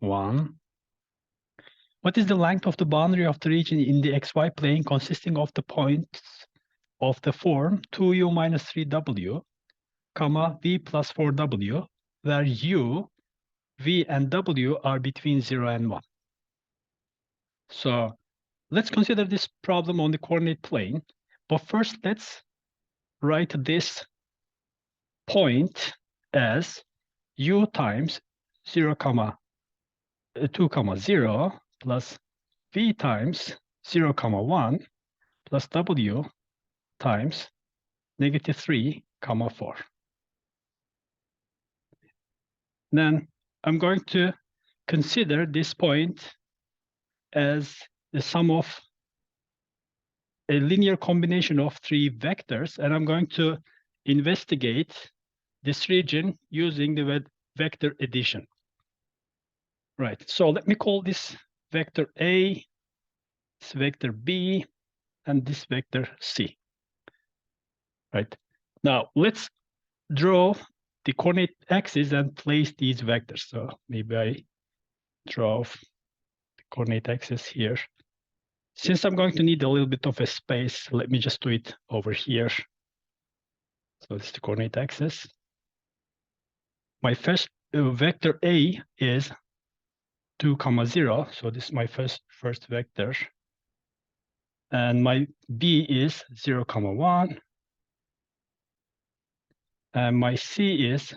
1. What is the length of the boundary of the region in the xy plane consisting of the points of the form 2u minus 3w, comma, v plus 4w, where u, v, and w are between 0 and 1. So let's consider this problem on the coordinate plane. But first, let's write this point as u times 0, 2, 0 plus v times 0, 1 plus w times negative 3, 4. Then I'm going to consider this point as the sum of a linear combination of 3 vectors, and I'm going to investigate this region using the vector addition. Right, so let me call this vector A, this vector B, and this vector C. Right, now let's draw the coordinate axis and place these vectors. So maybe I draw the coordinate axis here. Since I'm going to need a little bit of a space, let me just do it over here. So this is the coordinate axis. My first vector A is 2, 0. So this is my first vector. And my B is 0, 1. And my C is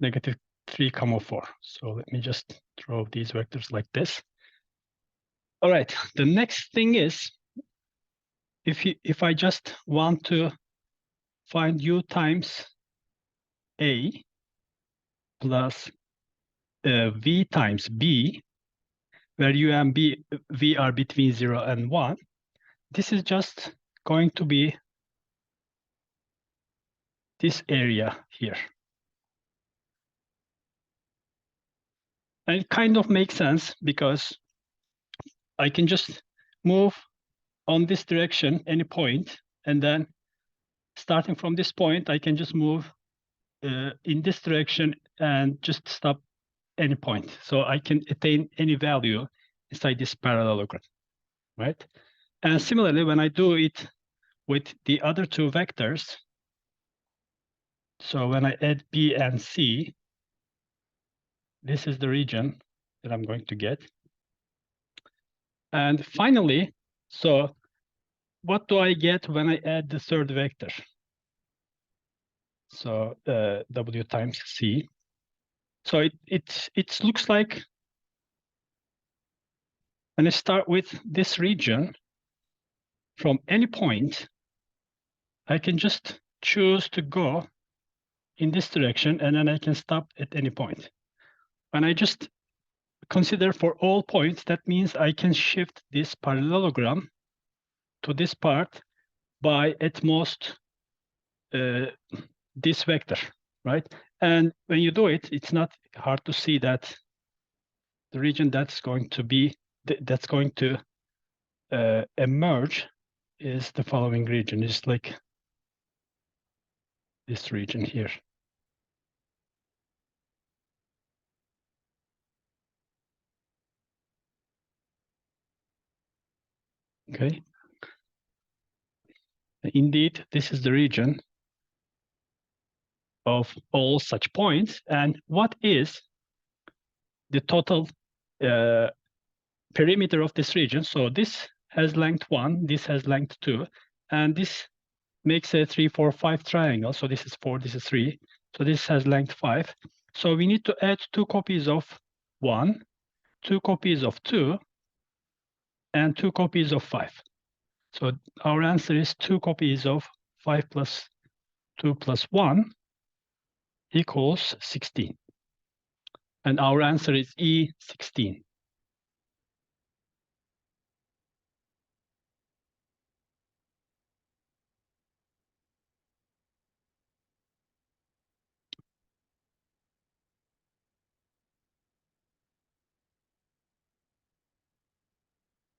negative 3, 4. So let me just draw these vectors like this. All right, the next thing is, if I just want to find u times A plus v times B, where u and v are between 0 and 1, this is just going to be this area here. And it kind of makes sense because I can just move on this direction, any point, and then starting from this point, I can just move in this direction and just stop any point. So I can attain any value inside this parallelogram, right? And similarly, when I do it with the other two vectors, so when I add B and C, this is the region that I'm going to get. And finally, so what do I get when I add the third vector? So W times C. So it looks like when I start with this region, from any point, I can just choose to go in this direction, and then I can stop at any point. When I just consider for all points, that means I can shift this parallelogram to this part by at most this vector, right? And when you do it, it's not hard to see that the region that's going to emerge is the following region. It's like this region here. Okay. Indeed, this is the region of all such points. And what is the total perimeter of this region? So this has length 1, this has length 2, and this makes a 3, 4, 5 triangle. So this is 4, this is 3. So this has length 5. So we need to add 2 copies of 1, 2 copies of 2, and 2 copies of 5. So our answer is 2 copies of 5 plus 2 plus 1 equals 16. And our answer is E16.